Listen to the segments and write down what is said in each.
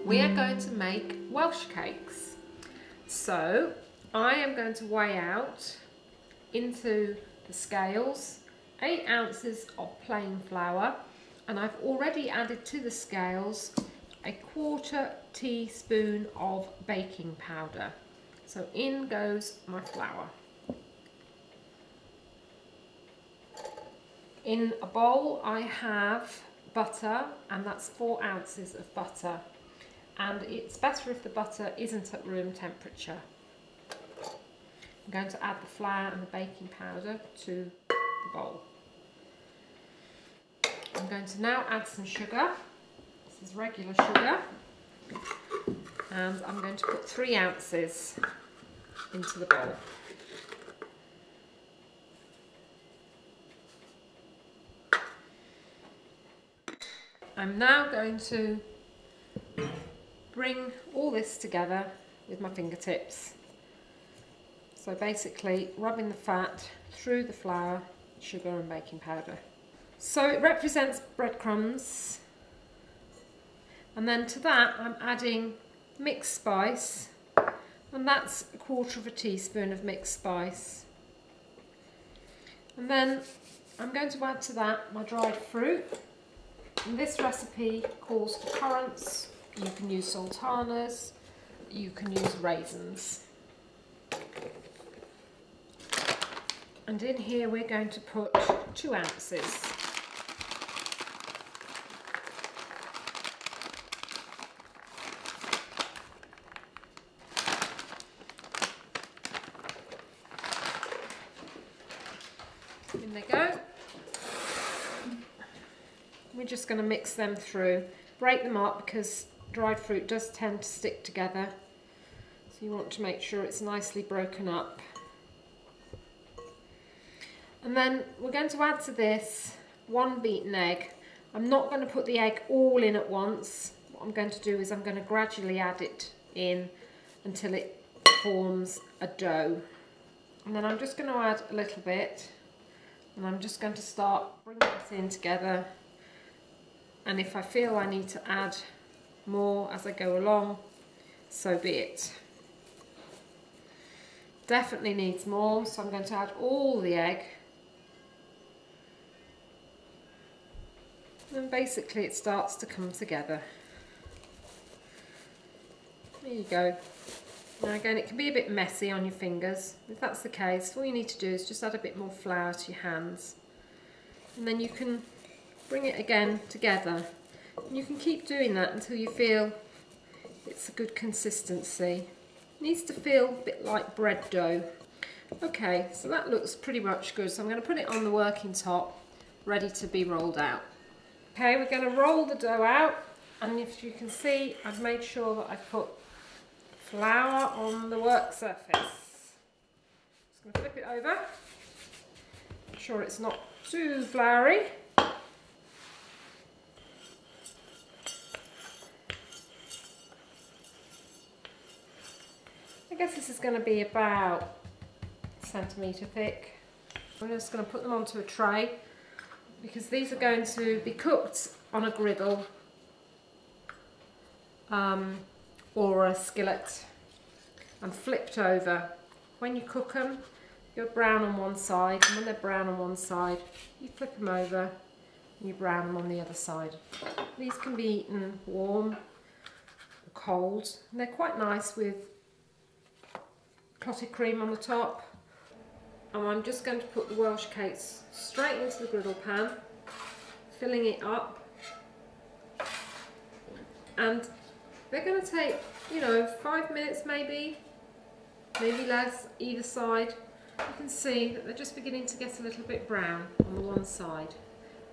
we are going to make Welsh cakes. So I am going to weigh out into the scales 8 ounces of plain flour, and I've already added to the scales a 1/4 teaspoon of baking powder. So in goes my flour. In a bowl I have butter, and that's 4 ounces of butter, and it's better if the butter isn't at room temperature. I'm going to add the flour and the baking powder to the bowl. I'm going to now add some sugar. This is regular sugar, and I'm going to put 3 ounces into the bowl. I'm now going to bring all this together with my fingertips. So basically rubbing the fat through the flour, sugar and baking powder. So it represents breadcrumbs, and then to that I'm adding mixed spice, and that's 1/4 teaspoon of mixed spice. And then I'm going to add to that my dried fruit. And this recipe calls for currants. You can use sultanas, you can use raisins. And in here we're going to put 2 ounces. In they go. We're just going to mix them through. Break them up because dried fruit does tend to stick together. So you want to make sure it's nicely broken up. And then we're going to add to this 1 beaten egg. I'm not going to put the egg all in at once. What I'm going to do is I'm going to gradually add it in until it forms a dough. And then I'm just going to add a little bit, and I'm just going to start bringing this in together. And if I feel I need to add more as I go along, so be it. Definitely needs more, so I'm going to add all the egg. And basically it starts to come together. There you go. Now again, it can be a bit messy on your fingers. If that's the case, all you need to do is just add a bit more flour to your hands. And then you can bring it again together. And you can keep doing that until you feel it's a good consistency. It needs to feel a bit like bread dough. Okay, so that looks pretty much good. So I'm going to put it on the working top, ready to be rolled out. Okay, we're going to roll the dough out, and if you can see, I've made sure that I've put flour on the work surface. Just going to flip it over, make sure it's not too floury. I guess this is going to be about a centimetre thick. I'm just going to put them onto a tray because these are going to be cooked on a griddle or a skillet and flipped over. When you cook them, you're brown on one side, and when they're brown on one side, you flip them over and you brown them on the other side. These can be eaten warm or cold, and they're quite nice with clotted cream on the top. And I'm just going to put the Welsh cakes straight into the griddle pan, filling it up, and they're going to take, you know, 5 minutes maybe less either side. You can see that they're just beginning to get a little bit brown on the one side.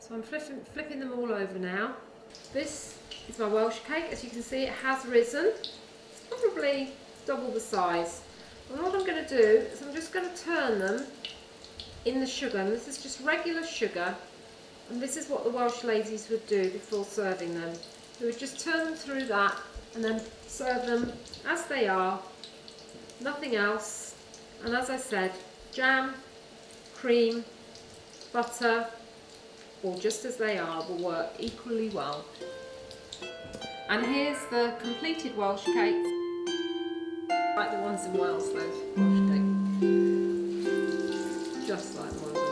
So I'm flipping them all over now. This is my Welsh cake. As you can see, it has risen. It's probably double the size. And what I'm going to do is I'm just going to turn them in the sugar. And this is just regular sugar. And this is what the Welsh ladies would do before serving them. They would just turn them through that and then serve them as they are, nothing else. And as I said, jam, cream, butter, or just as they are will work equally well. And here's the completed Welsh cakes. Like the ones in Wales, those Welsh cakes. Just like the ones in